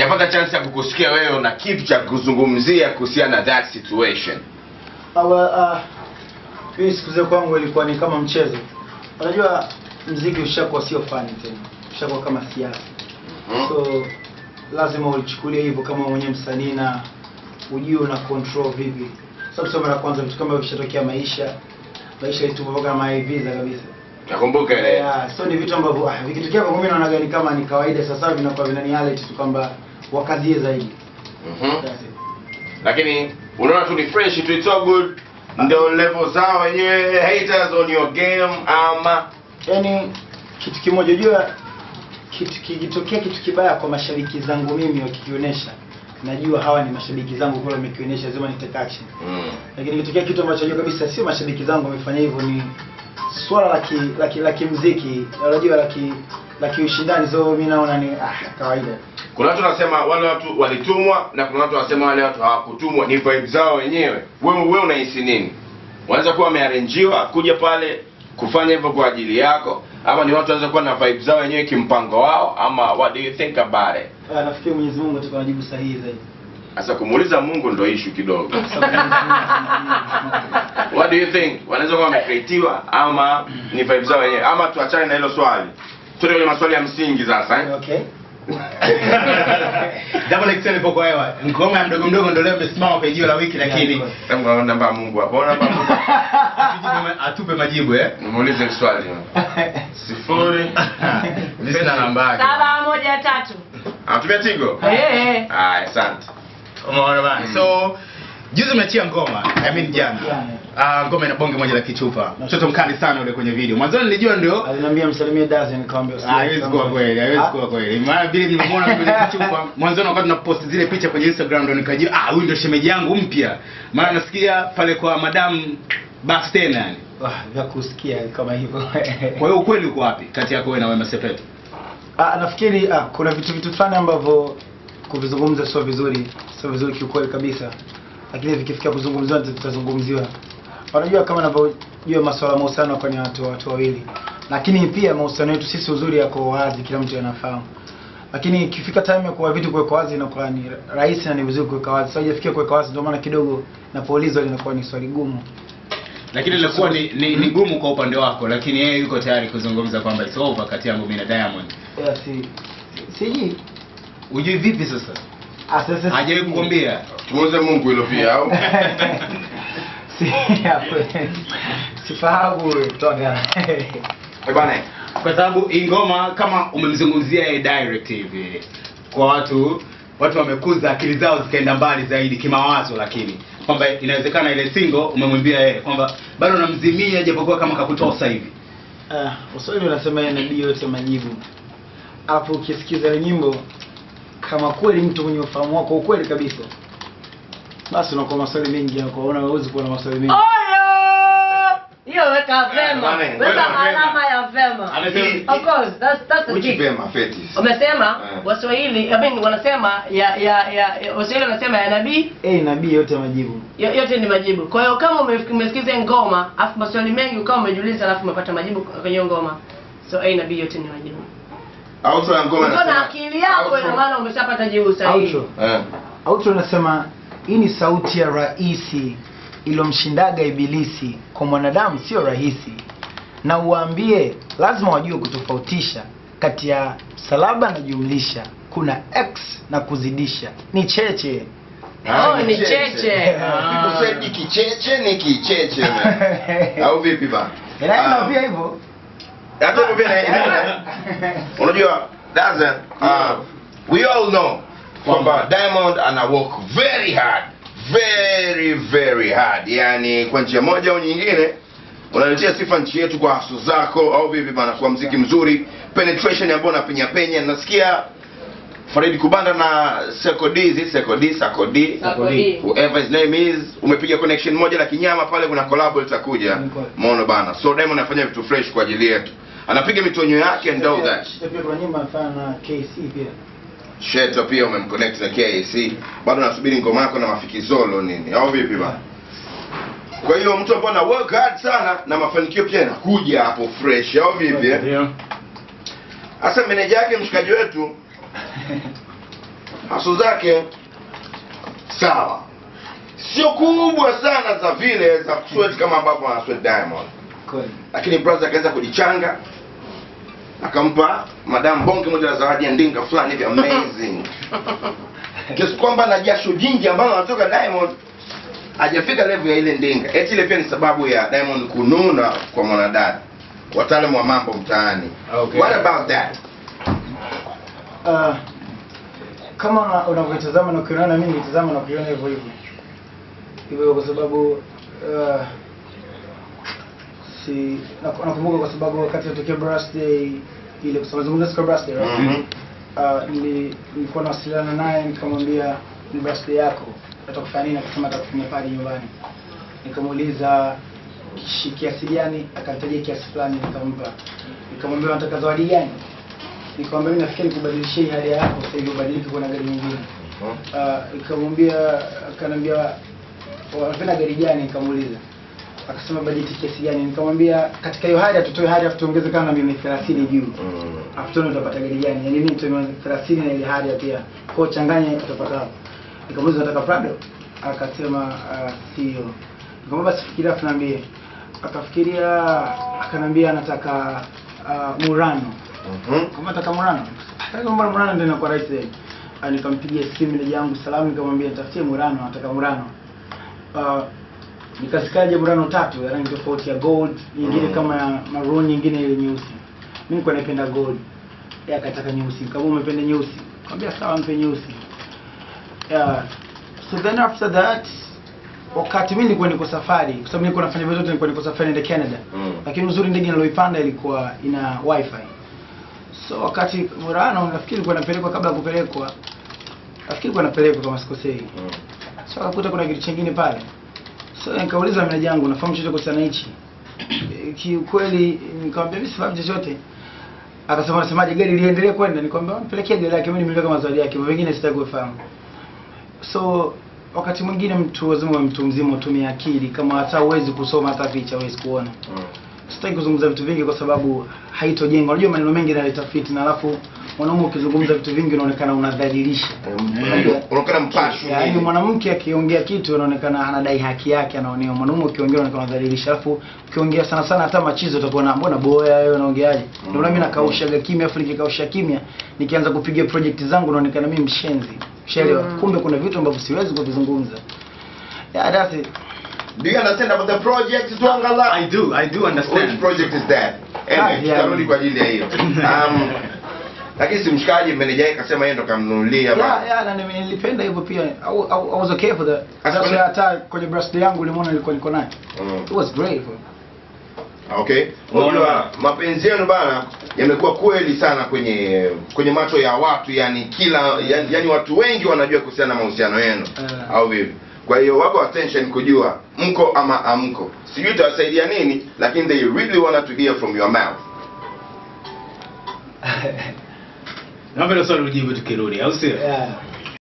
sijapata chance ya kukusikia wewe na kitu cha kuzungumzia kuhusiana na that situation. Hii siku kwangu ilikuwa ni kama mchezo. Unajua muziki ushakuwa sio fani tena. Ushakuwa kama siasa. So lazima ulichukulie hivyo kama mwenyewe msanii na ujue una control vipi. Sababu somo la kwanza vitu kama vishatokea maisha yetu kama visa kabisa. Nakumbuka ile. Yeah, so ni vitu ambavyo vikitokea kwa mimi naona gani kama ni kawaida sasa vinakuwa vina reality tu kwamba wakazie zaidi. Lakini unaona tu ni fresh tu, it's all good. Ndio level zao wenyewe, haters on your game ama yani kitu kimoja jua kitokea kitu kibaya kwa mashabiki zangu mimi wakikionyesha najua hawa ni mashabiki zangu kwa wamekionyesha lazima nitakache. Lakini kitokea kitu ambacho najua kabisa sio mashabiki zangu wamefanya hivyo ni swala la kimuziki, unajua la kiushindani, so mimi naona ni kawaida. Kuna watu wanasema wale watu walitumwa na kuna watu wanasema wale watu hawakutumwa, ni vibe zao wenyewe. Wewe unahisi nini? Wanaweza kuwa wamearrangiwa kuja pale kufanya hivyo kwa ajili yako, ama ni watu wanaweza kuwa na vibe zao wenyewe kimpango wao, ama what do you think about it? Nafikiri Mwenyezi Mungu atakuwa anajibu sahihi zaidi. Sasa kumuuliza Mungu ndio issue kidogo. What do you think? Wanaweza kuwa wamecreatiwa ama ni vibe zao wenyewe? Ama tuachane na hilo swali. Tuende kwenye maswali ya msingi sasa, Okay. Double XL poko hewa. Ngoma ya mdogo ndio leo imesimama kwa jiwe la wiki, lakini tangu namba Mungu hapo. Namba Mungu. Atupe majibu Nimuulize swali. 0 Sina namba yake. 713. Atumia Tigo? Asante. Umeona bana. So juzi umeachia ngoma, jana. Ngoma ina bonge moja la kichupa. Mtoto mkali sana yule kwenye video. Mwanzo nilijua ndio aliniambia msalimie Dazen nikamwambia haiwezi kuwa kweli. Maana vile nilimwona kwenye kichupa, mwanzo wakati tunapost zile picha kwenye Instagram ndio nikajua huyu ndio shemeji yangu mpya. Maana nasikia pale kwa Madam Basten yani. Vya kusikia kama hivyo. Kwa hiyo ukweli uko wapi kati yako wewe na Wema Sepetu? Nafikiri kuna vitu fulani ambavyo kuvizungumza sio vizuri kiukweli kabisa. Lakini vikifika kuzungumziwa tutazungumziwa. Unajua kama ninavyojua masuala mahusiano kwa ni watu wawili. Lakini pia mahusiano yetu sisi uzuri yako wazi, kila mtu anafahamu. Lakini ikifika time ya kwa vitu kuweka wazi inakuwa ni rahisi na ni vizuri kuweka wazi. Sasa hajafikia kuweka wazi ndio maana kidogo napoulizwa linakuwa ni swali gumu. Lakini lilikuwa ni gumu kwa upande wako, lakini yeye yuko tayari kuzungumza kwamba it's over kati yangu mimi na Diamond. Siji. Ujui vipi sasa? Sasa hajawahi kukwambia. Tuuze Mungu hilo pia au? Sifahamu toga. Bana. Kwa sababu ingoma kama umemzungumzia yeye direct hivi kwa watu wamekuza akili zao zikaenda mbali zaidi kimawazo, lakini kwamba inawezekana ile single umemwambia yeye kwamba bado unamzimia japokuwa kama kakutosa hivi. Uswahili unasema nabii yote majibu. Hapo ukisikiza ile nyimbo kama kweli mtu mwenye ufahamu wako ukweli kabisa, basi unakuwa maswali mengi yako, unaweza kuwa na maswali mengi. Hiyo weka vema. Weka alama ya vema. Of course, that's the thing. Vema fetis. Umesema Waswahili, wanasema Waswahili wanasema ya nabii, nabii yote majibu. Yote ni majibu. Kwa hiyo kama umesikiza ngoma, afu maswali mengi ukawa umejiuliza alafu umepata majibu kwenye ngoma. So nabii yote ni majibu. Outro ya ngoma nasema. Kwa akili yako ina maana umeshapata jibu sahihi. Outro nasema hii ni sauti ya raisi ilomshindaga ibilisi, kwa mwanadamu sio rahisi. Na uwaambie lazima wajue kutofautisha kati ya salaba na jumlisha, kuna x na kuzidisha. Ni cheche. Ni cheche. Usedi kicheche ni kicheche. Au vipi ba? Ina pia hivyo. Hata hivyo pia unajua Dazen, we all know kwamba Diamond ana work very hard. Very hard. Yani kwa njia moja au nyingine unaletea sifa nchi yetu kwa hasu zako au vipi bana, kwa muziki mzuri, penetration ambayo unapenya. Nasikia Farid Kubanda na Sakodi, whoever his name is, umepiga connection moja la kinyama pale, kuna collab itakuja. Umeona bana. So Diamond anafanya vitu fresh kwa ajili yetu. Anapiga mitonyo yake and all that. Pia kwa nyimbo anafanya KC pia. Sheto pia umemconnect na KAC. Bado nasubiri ngoma yako na Mafikizolo nini au vipi bana? Kwa hiyo mtu ambaye ana work hard sana na mafanikio pia yanakuja hapo fresh au vipi? Asa meneja yake mshikaji wetu haso zake sawa, sio kubwa sana za vile za sweat kama ambavyo ana sweat Diamond, Kweli. lakini brother akaweza kujichanga, akampa Madam Bonge moja la zawadi ya ndinga fulani hivi amazing kiasi kwamba na jasho jingi ambalo anatoka Diamond hajafika level ya ile ndinga. Eti ile pia ni sababu ya Diamond kununa kwa mwanadada, wataalamu wa mambo mtaani. Okay. What about that? Kama unavyotazama na ukiona, mimi nitazama na kuiona hivyo hivyo hivyo, kwa sababu nakumbuka kwa sababu wakati natokea birthday ile, kwa sababu zungumza siku birthday, right? Nilikuwa nawasiliana naye nikamwambia ni birthday yako, atakufanya nini? Akasema atakufanyia party nyumbani. Nikamuuliza kiasi gani, akanitajia kiasi fulani, nikampa. Nikamwambia unataka zawadi gani? Nikamwambia mimi nafikiri kubadilishia hali yako sasa hivi, ubadilike kwa gari nyingine. Nikamwambia, akaniambia unapenda gari gani? Nikamuuliza, akasema bajeti kiasi gani? Nikamwambia katika hiyo hali atutoe hali afu tuongeze kama 30 juu. Afu utapata gari gani? Yaani mimi nitoe 30 na ile hali pia. Kwa changanya utapata hapo. Nikamuuliza nataka Prado? Akasema sio. Nikamwambia basi fikiria afu niambie. Akafikiria, akanambia anataka Murano. Kama nataka Murano. Kama Murano ndio inakuwa rahisi zaidi. Nikampigia simu ile yangu salamu, nikamwambia nitafutie Murano, nataka Murano. Nikasikaje Murano 3 ya rangi tofauti, ya gold, nyingine kama ya maroon, nyingine ile nyeusi. Mimi nilikuwa napenda gold. Yeye akataka nyeusi. Kama umependa nyeusi, nikamwambia sawa, mpe nyeusi. So then after that, wakati mimi nilikuwa niko safari, kwa sababu nilikuwa nafanya vizuri, nilikuwa niko safari nenda Canada. Lakini uzuri ndege niloipanda ilikuwa ina wifi. So wakati Murano nafikiri nilikuwa napelekwa, kabla ya kupelekwa nafikiri nilikuwa napelekwa kama sikosei. So akakuta kuna kitu kingine pale. So nikauliza meneja yangu, nafahamu chochote kuhusiana na hichi? Kiukweli nikamwambia mimi sifahamu chochote. Akasema unasemaje gari liendelee kwenda? Nikamwambia mpelekee gari yake, mimi nimeweka mazawadi yake, wengine sitaki kufahamu. So wakati mwingine mtu lazima mtu mzima utumie akili, kama hata uwezi kusoma hata picha huwezi kuona. Sitaki kuzungumza vitu vingi kwa sababu haitojenga. Unajua maneno mengi yanaleta fitna, alafu mwanaume ukizungumza vitu vingi unaonekana unadhalilisha. Unaonekana mpashu. Yaani mwanamke akiongea kitu anaonekana anadai haki yake, anaonewa. Mwanaume ukiongea unaonekana unadhalilisha. Alafu ukiongea sana sana hata machizo utakuwa na mbona boya wewe unaongeaje? Ndio mimi nakaushaga kimya, afu nikikausha kimya nikianza kupiga project zangu naonekana mimi mshenzi. Ushaelewa? Kumbe kuna vitu ambavyo siwezi kuvizungumza. Yeah, that's it. Do you understand about the project Twangala? I do understand. Which project is that? Anyway, tutarudi kwa ajili ya hiyo. Lakini si mshikaji meneja yake akasema yeye ndo kamnunulia bana. Yeah, na mimi nilipenda hivyo pia. I was okay for that. Hata kwenye birthday yangu ulimuona nilikuwa niko naye. It was great. Okay. Unajua mapenzi yenu bana yamekuwa kweli sana kwenye macho ya watu, yani yani watu wengi wanajua kuhusiana na mahusiano yenu au vipi. Kwa hiyo wako attention kujua mko ama amko. Sijui itawasaidia nini, lakini they really want to hear from your mouth. Naomba swali ujibu tukirudi, au sio? Yeah.